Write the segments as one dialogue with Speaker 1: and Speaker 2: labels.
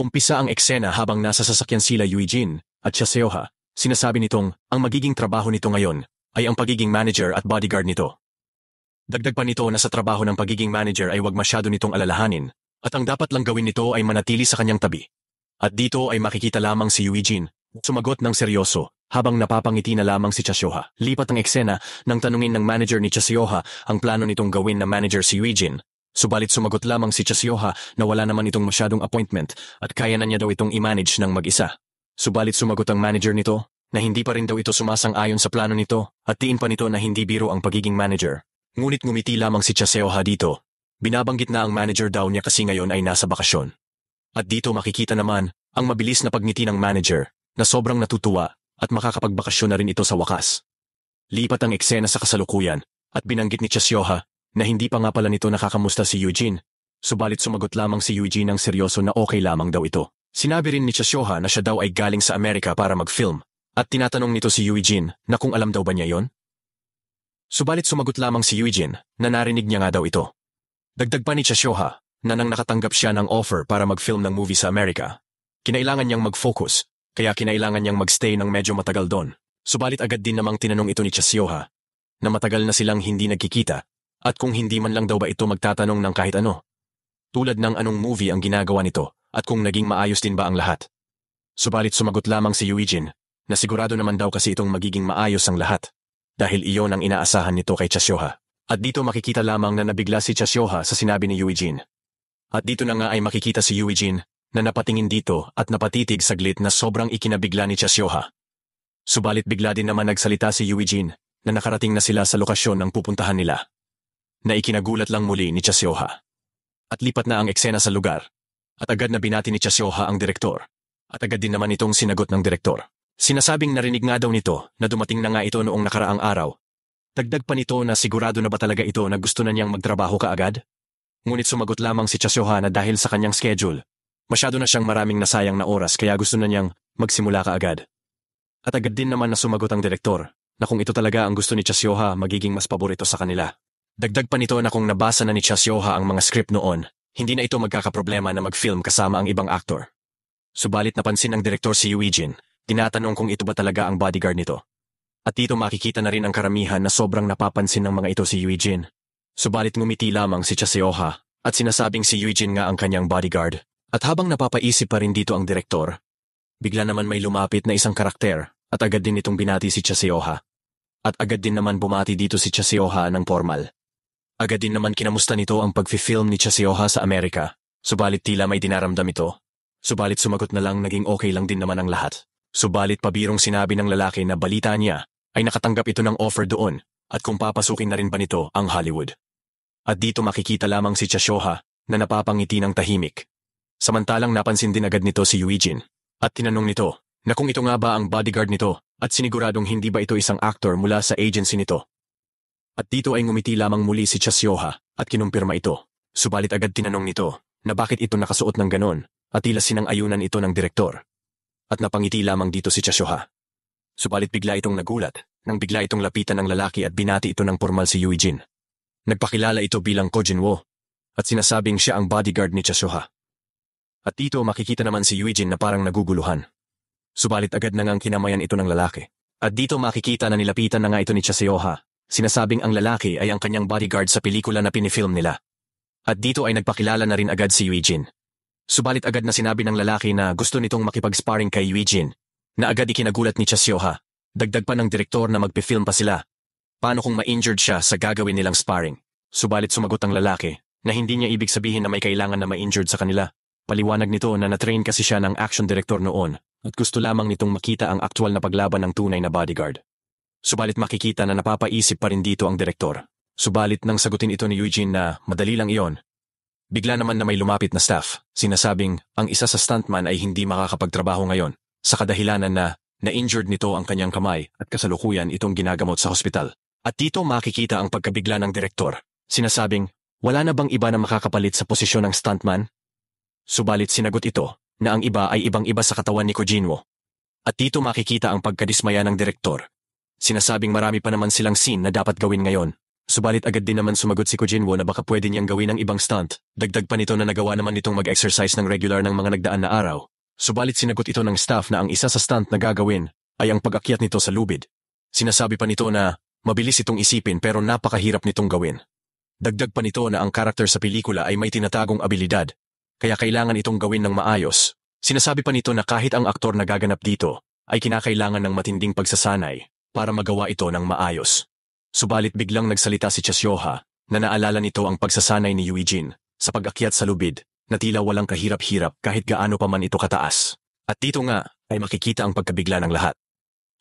Speaker 1: Umpisa ang eksena habang nasa sasakyan sila Eugene at Chaseoha. Sinasabi nitong ang magiging trabaho nito ngayon ay ang pagiging manager at bodyguard nito. Dagdag pa nito na sa trabaho ng pagiging manager ay huwag masyado nitong alalahanin at ang dapat lang gawin nito ay manatili sa kanyang tabi. At dito ay makikita lamang si Eugene sumagot ng seryoso habang napapangiti na lamang si Chaseoha. Lipat ang eksena nang tanungin ng manager ni Chaseoha ang plano nitong gawin na manager si Eugene. Subalit sumagot lamang si Chaseoha na wala naman itong masyadong appointment at kaya na niya daw itong i-manage ng mag-isa. Subalit sumagot ang manager nito na hindi pa rin daw ito sumasang-ayon sa plano nito at tiin pa nito na hindi biro ang pagiging manager. Ngunit ngumiti lamang si Chaseoha dito. Binabanggit na ang manager daw niya kasi ngayon ay nasa bakasyon. At dito makikita naman ang mabilis na pagngiti ng manager na sobrang natutuwa at makakapagbakasyon na rin ito sa wakas. Lipat ang eksena sa kasalukuyan at binanggit ni Chaseoha na hindi pa nga pala nito nakakamusta si Eugene. Subalit sumagot lamang si Eugene ng seryoso na okay lamang daw ito. Sinabi rin ni Chaseoha na siya daw ay galing sa Amerika para mag-film at tinatanong nito si Eugene na kung alam daw ba niya yon. Subalit sumagot lamang si Eugene na narinig niya nga daw ito. Dagdag pa ni Chaseoha na nang nakatanggap siya ng offer para mag-film ng movie sa Amerika, kinailangan niyang mag-focus kaya kinailangan niyang magstay ng medyo matagal doon. Subalit agad din namang tinanong ito ni Chaseoha na matagal na silang hindi nagkikita at kung hindi man lang daw ba ito magtatanong ng kahit ano. Tulad ng anong movie ang ginagawa nito at kung naging maayos din ba ang lahat. Subalit sumagot lamang si Eugene na sigurado naman daw kasi itong magiging maayos ang lahat dahil iyon ang inaasahan nito kay Chaseoha. At dito makikita lamang na nabigla si Chaseoha sa sinabi ni Eugene. At dito na nga ay makikita si Eugene na napatingin dito at napatitig saglit na sobrang ikinabigla ni Chaseoha. Subalit bigla din naman nagsalita si Eugene na nakarating na sila sa lokasyon ng pupuntahan nila. Na ikinagulat lang muli ni Chaseoha. At lipat na ang eksena sa lugar. At agad na binati ni Chaseoha ang direktor. At agad din naman itong sinagot ng direktor. Sinasabing narinig nga daw nito na dumating na nga ito noong nakaraang araw. Dagdag pa nito na sigurado na ba talaga ito na gusto na niyang magtrabaho kaagad? Ngunit sumagot lamang si Chaseoha na dahil sa kanyang schedule, masyado na siyang maraming nasayang na oras kaya gusto na niyang magsimula kaagad. At agad din naman na sumagot ang direktor na kung ito talaga ang gusto ni Chaseoha magiging mas paborito sa kanila. Dagdag pa nito na kung nabasa na ni Chaseoha ang mga script noon, hindi na ito magkakaproblema na mag-film kasama ang ibang aktor. Subalit napansin ng direktor si Eugene, tinatanong kung ito ba talaga ang bodyguard nito. At dito makikita na rin ang karamihan na sobrang napapansin ng mga ito si Eugene. Subalit ngumiti lamang si Chaseoha at sinasabing si Eugene nga ang kanyang bodyguard. At habang napapaisip pa rin dito ang direktor, bigla naman may lumapit na isang karakter at agad din itong binati si Chaseoha. At agad din naman bumati dito si Chaseoha ng formal. Agad din naman kinamusta nito ang pag-film ni Chaseoha sa Amerika. Subalit tila may dinaramdam ito. Subalit sumagot na lang naging okay lang din naman ang lahat. Subalit pabirong sinabi ng lalaki na balita niya ay nakatanggap ito ng offer doon at kung papasukin na rin ba nito ang Hollywood. At dito makikita lamang si Chaseoha na napapangiti ng tahimik. Samantalang napansin din agad nito si Eugene at tinanong nito na kung ito nga ba ang bodyguard nito at siniguradong hindi ba ito isang actor mula sa agency nito. At dito ay ngumiti lamang muli si Chaseoha at kinumpirma ito. Subalit agad tinanong nito na bakit ito nakasuot ng ganon at tila sinang-ayunan ito ng direktor. At napangiti lamang dito si Chaseoha. Subalit bigla itong nagulat nang bigla itong lapitan ng lalaki at binati ito ng formal si Eugene. Nagpakilala ito bilang Ko Jinwoo at sinasabing siya ang bodyguard ni Chaseoha. At dito makikita naman si Eugene na parang naguguluhan. Subalit agad na ngang kinamayan ito ng lalaki. At dito makikita na nilapitan na nga ito ni Chaseoha. Sinasabing ang lalaki ay ang kanyang bodyguard sa pelikula na pinifilm nila. At dito ay nagpakilala na rin agad si Eugene. Subalit agad na sinabi ng lalaki na gusto nitong makipag-sparring kay Eugene, na agad ikinagulat ni Chaseoha. Dagdag pa ng direktor na magpifilm pa sila. Paano kung ma-injured siya sa gagawin nilang sparring? Subalit sumagot ang lalaki na hindi niya ibig sabihin na may kailangan na ma-injured sa kanila. Paliwanag nito na na-train kasi siya ng action director noon at gusto lamang nitong makita ang aktual na paglaban ng tunay na bodyguard. Subalit makikita na napapaisip pa rin dito ang direktor. Subalit nang sagutin ito ni Eugene na madali lang iyon, bigla naman na may lumapit na staff. Sinasabing ang isa sa stuntman ay hindi makakapagtrabaho ngayon sa kadahilanan na na-injured nito ang kanyang kamay at kasalukuyan itong ginagamot sa hospital. At dito makikita ang pagkabigla ng direktor. Sinasabing, wala na bang iba na makakapalit sa posisyon ng stuntman? Subalit sinagot ito na ang iba ay ibang-iba sa katawan ni Ko Jinwoo. At dito makikita ang pagkadismaya ng direktor. Sinasabing marami pa naman silang scene na dapat gawin ngayon. Subalit agad din naman sumagot si Kojinwo na baka pwede niyang gawin ang ibang stunt. Dagdag pa nito na nagawa naman nitong mag-exercise ng regular ng mga nagdaan na araw. Subalit sinagot ito ng staff na ang isa sa stunt na gagawin ay ang pag-akyat nito sa lubid. Sinasabi pa nito na mabilis itong isipin pero napakahirap nitong gawin. Dagdag pa nito na ang karakter sa pelikula ay may tinatagong abilidad, kaya kailangan itong gawin ng maayos. Sinasabi pa nito na kahit ang aktor na gaganap dito ay kinakailangan ng matinding pagsasanay para magawa ito ng maayos. Subalit biglang nagsalita si Chasioha na naalala nito ang pagsasanay ni Eugene sa pag-akyat sa lubid na tila walang kahirap-hirap kahit gaano pa man ito kataas. At dito nga ay makikita ang pagkabigla ng lahat.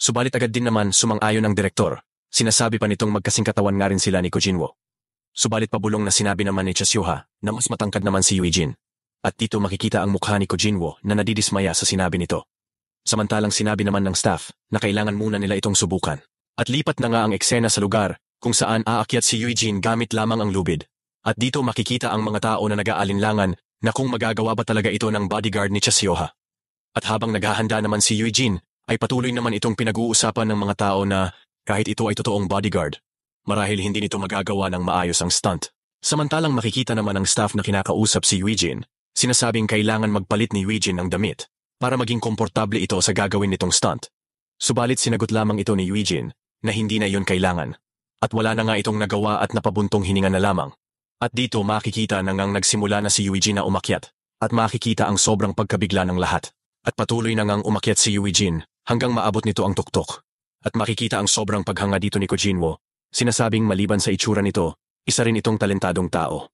Speaker 1: Subalit agad din naman sumang-ayon ang direktor. Sinasabi pa nitong magkasingkatawan nga rin sila ni Kojinwo. Subalit pabulong na sinabi naman ni Chasioha na mas matangkad naman si Eugene. At dito makikita ang mukha ni Kojinwo na nadidismaya sa sinabi nito. Samantalang sinabi naman ng staff na kailangan muna nila itong subukan. At lipat na nga ang eksena sa lugar kung saan aakyat si Eugene gamit lamang ang lubid. At dito makikita ang mga tao na nag-aalinlangan na kung magagawa ba talaga ito ng bodyguard ni Chasioha. At habang naghahanda naman si Eugene, ay patuloy naman itong pinag-uusapan ng mga tao na kahit ito ay totoong bodyguard, marahil hindi nito magagawa ng maayos ang stunt. Samantalang makikita naman ng staff na kinakausap si Eugene, sinasabing kailangan magpalit ni Eugene ng damit para maging komportable ito sa gagawin nitong stunt. Subalit sinagot lamang ito ni Eugene na hindi na iyon kailangan. At wala na nga itong nagawa at napabuntong hininga na lamang. At dito makikita na ngang nagsimula na si Eugene na umakyat. At makikita ang sobrang pagkabigla ng lahat. At patuloy na ngang umakyat si Eugene hanggang maabot nito ang tuktok. At makikita ang sobrang paghanga dito ni Kojinwo. Sinasabing maliban sa itsura nito, isa rin itong talentadong tao.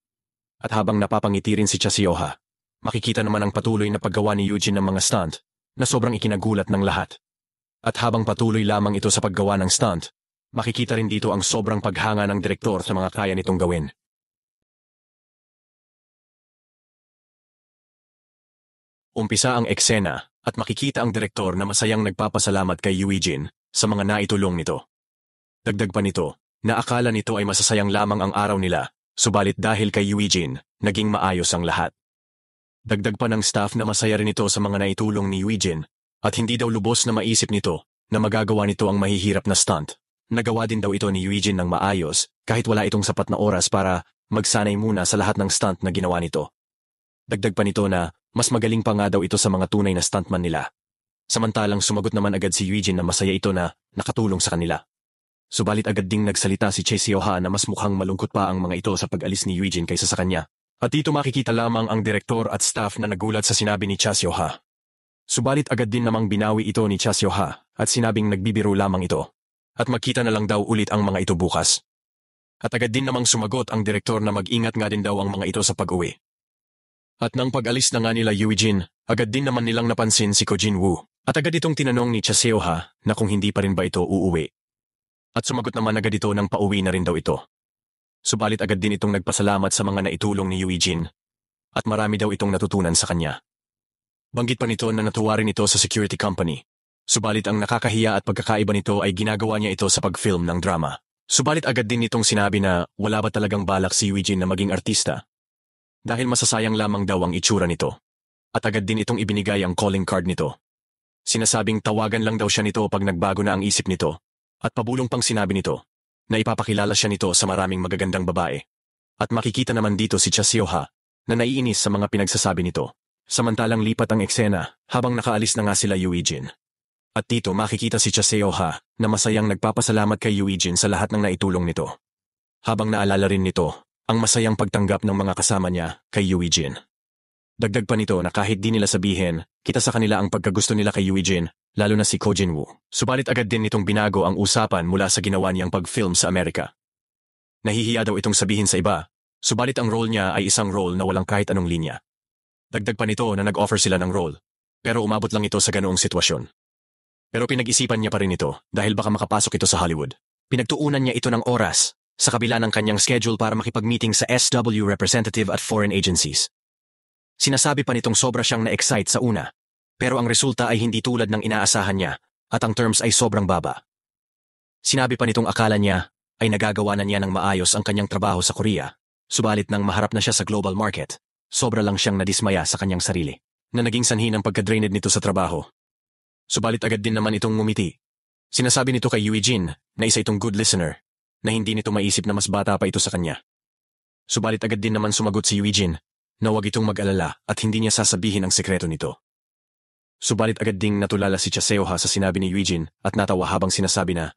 Speaker 1: At habang napapangiti rin si Chasioha, makikita naman ang patuloy na paggawa ni Eugene ng mga stunt na sobrang ikinagulat ng lahat. At habang patuloy lamang ito sa paggawa ng stunt, makikita rin dito ang sobrang paghanga ng direktor sa mga kaya nitong gawin. Umpisa ang eksena at makikita ang direktor na masayang nagpapasalamat kay Eugene sa mga naitulong nito. Dagdag pa nito na akala nito ay masasayang lamang ang araw nila, subalit dahil kay Eugene, naging maayos ang lahat. Dagdag pa ng staff na masaya rin ito sa mga naitulong ni Eugene. At hindi daw lubos na maisip nito na magagawa nito ang mahihirap na stunt. Nagawa din daw ito ni Eugene ng maayos kahit wala itong sapat na oras para magsanay muna sa lahat ng stunt na ginawa nito. Dagdag pa nito na mas magaling pa nga daw ito sa mga tunay na stuntman nila. Samantalang sumagot naman agad si Eugene na masaya ito na nakatulong sa kanila. Subalit agad ding nagsalita si Chasioha na mas mukhang malungkot pa ang mga ito sa pag-alis ni Eugene kaysa sa kanya. At dito makikita lamang ang direktor at staff na nagulat sa sinabi ni Chasioha. Subalit agad din namang binawi ito ni Chasioha at sinabing nagbibiro lamang ito. At magkita na lang daw ulit ang mga ito bukas. At agad din namang sumagot ang direktor na mag-ingat nga din daw ang mga ito sa pag-uwi. At nang pag-alis na nga nila Eugene, agad din naman nilang napansin si Kojinwo. At agad itong tinanong ni Chasioha na kung hindi pa rin ba ito uuwi. At sumagot naman agad ito nang pauwi na rin daw ito. Subalit agad din itong nagpasalamat sa mga naitulong ni Eugene. At marami daw itong natutunan sa kanya. Banggit pa nito na natuwa rin ito sa security company. Subalit ang nakakahiya at pagkakaiba nito ay ginagawa niya ito sa pag-film ng drama. Subalit agad din nitong sinabi na wala ba talagang balak si Eugene na maging artista. Dahil masasayang lamang daw ang itsura nito. At agad din itong ibinigay ang calling card nito. Sinasabing tawagan lang daw siya nito pag nagbago na ang isip nito. At pabulong pang sinabi nito na ipapakilala siya nito sa maraming magagandang babae. At makikita naman dito si Chasioha na naiinis sa mga pinagsasabi nito. Samantalang lipat ang eksena habang nakaalis na nga sila Eugene. At dito makikita si Chasioha na masayang nagpapasalamat kay Eugene sa lahat ng naitulong nito. Habang naalala rin nito ang masayang pagtanggap ng mga kasama niya kay Eugene. Dagdag pa nito na kahit di nila sabihin, kita sa kanila ang pagkagusto nila kay Eugene, lalo na si Kojinwo. Subalit agad din nitong binago ang usapan mula sa ginawa niyang pag-film sa Amerika. Nahihiya daw itong sabihin sa iba, subalit ang role niya ay isang role na walang kahit anong linya. Dagdag pa nito na nag-offer sila ng role, pero umabot lang ito sa ganoong sitwasyon. Pero pinag-isipan niya pa rin ito dahil baka makapasok ito sa Hollywood. Pinagtuunan niya ito ng oras sa kabila ng kanyang schedule para makipag-meeting sa SW representative at foreign agencies. Sinasabi pa nitong sobra siyang na-excite sa una, pero ang resulta ay hindi tulad ng inaasahan niya at ang terms ay sobrang baba. Sinabi pa nitong akala niya ay nagagawa na niya ng maayos ang kanyang trabaho sa Korea, subalit nang maharap na siya sa global market, sobra lang siyang nadismaya sa kanyang sarili, na naging sanhi ng pagka-drained nito sa trabaho. Subalit agad din naman itong ngumiti. Sinasabi nito kay Eugene na isa itong good listener, na hindi nito maisip na mas bata pa ito sa kanya. Subalit agad din naman sumagot si Eugene na huwag itong mag-alala at hindi niya sasabihin ang sekreto nito. Subalit agad ding natulala si Chaseoha sa sinabi ni Eugene at natawa habang sinasabi na,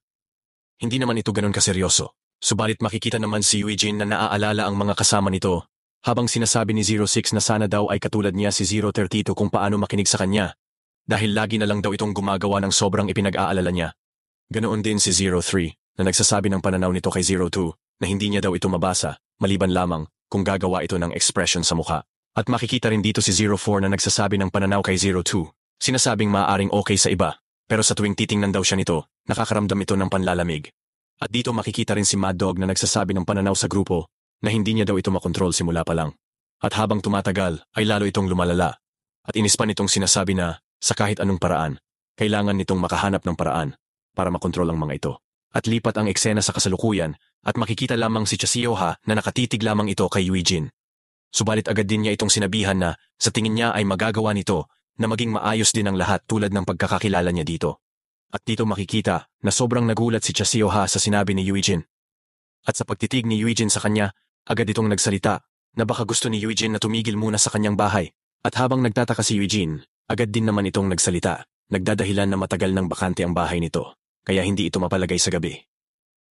Speaker 1: hindi naman ito ganun kaseryoso. Subalit makikita naman si Eugene na naaalala ang mga kasama nito habang sinasabi ni 06 na sana daw ay katulad niya si 032 kung paano makinig sa kanya dahil lagi na lang daw itong gumagawa ng sobrang ipinag-aalala niya. Ganoon din si 03 na nagsasabi ng pananaw nito kay 02 na hindi niya daw ito mabasa maliban lamang kung gagawa ito ng expression sa mukha. At makikita rin dito si 04 na nagsasabi ng pananaw kay 02, sinasabing maaaring okay sa iba pero sa tuwing titingnan daw siya nito, nakakaramdam ito ng panlalamig. At dito makikita rin si Mad Dog na nagsasabi ng pananaw sa grupo na hindi niya daw ito makontrol simula pa lang. At habang tumatagal ay lalo itong lumalala. At inis pa nitong sinasabi na sa kahit anong paraan, kailangan nitong makahanap ng paraan para makontrol ang mga ito. At lipat ang eksena sa kasalukuyan at makikita lamang si Chaseoha na nakatitig lamang ito kay Eugene. Subalit agad din niya itong sinabihan na sa tingin niya ay magagawa nito na maging maayos din ang lahat tulad ng pagkakakilala niya dito. At dito makikita na sobrang nagulat si Chaseoha sa sinabi ni Eugene. At sa pagtitig ni Eugene sa kanya, agad itong nagsalita na baka gusto ni Eugene na tumigil muna sa kanyang bahay. At habang nagtataka si Eugene, agad din naman itong nagsalita, nagdadahilan na matagal ng bakante ang bahay nito, kaya hindi ito mapalagay sa gabi.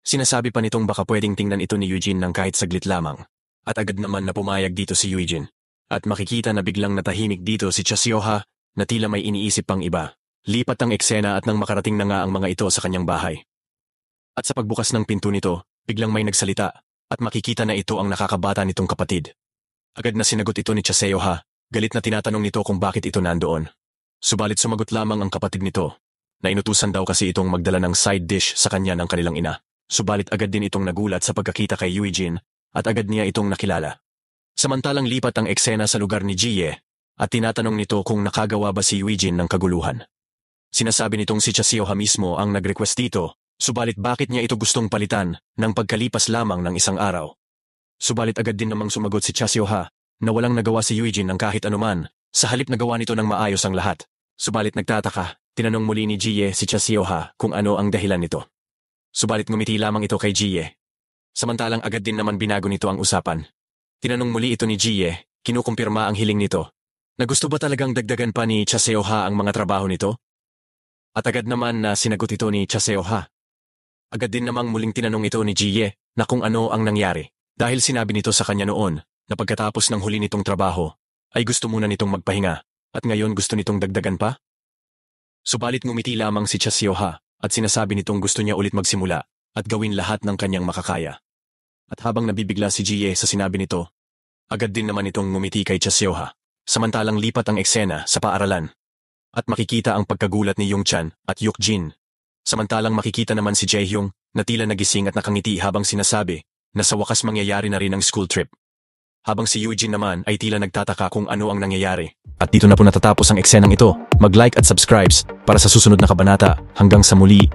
Speaker 1: Sinasabi pa nitong baka pwedeng tingnan ito ni Eugene ng kahit saglit lamang. At agad naman na pumayag dito si Eugene. At makikita na biglang natahimik dito si Chaseoha na tila may iniisip pang iba. Lipat ang eksena at nang makarating na nga ang mga ito sa kanyang bahay. At sa pagbukas ng pinto nito, biglang may nagsalita at makikita na ito ang nakakabata nitong kapatid. Agad na sinagot ito ni Chaseoha, galit na tinatanong nito kung bakit ito nandoon. Subalit sumagot lamang ang kapatid nito, na inutusan daw kasi itong magdala ng side dish sa kanya ng kanilang ina. Subalit agad din itong nagulat sa pagkakita kay Eugene at agad niya itong nakilala. Samantalang lipat ang eksena sa lugar ni Jie at tinatanong nito kung nakagawa ba si Eugene ng kaguluhan. Sinasabi nitong si Chaseoha mismo ang nag-request dito, subalit bakit niya ito gustong palitan ng pagkalipas lamang ng isang araw. Subalit agad din namang sumagot si Chaseoha na walang nagawa si Eugene ng kahit anuman, sa halip na gawa nito ng maayos ang lahat. Subalit nagtataka, tinanong muli ni Jie si Chaseoha kung ano ang dahilan nito. Subalit ngumiti lamang ito kay Jie. Samantalang agad din naman binago nito ang usapan. Tinanong muli ito ni Jie, kinukumpirma ang hiling nito, na gusto ba talagang dagdagan pa ni Chaseoha ang mga trabaho nito? At agad naman na sinagot ito ni Chaseoha. Agad din namang muling tinanong ito ni Jie na kung ano ang nangyari. Dahil sinabi nito sa kanya noon na pagkatapos ng huli nitong trabaho, ay gusto muna nitong magpahinga at ngayon gusto nitong dagdagan pa? Subalit ngumiti lamang si Chaseoha at sinasabi nitong gusto niya ulit magsimula at gawin lahat ng kanyang makakaya. At habang nabibigla si Jie sa sinabi nito, agad din naman itong ngumiti kay Chaseoha. Samantalang lipat ang eksena sa paaralan. At makikita ang pagkagulat ni Yongchan at Yukjin. Samantalang makikita naman si Jaehyung na tila nagising at nakangiti habang sinasabi na sa wakas mangyayari na rin ang school trip. Habang si Eugene naman ay tila nagtataka kung ano ang nangyayari. At dito na po natatapos ang eksenang ito. Mag-like at subscribe para sa susunod na kabanata. Hanggang sa muli.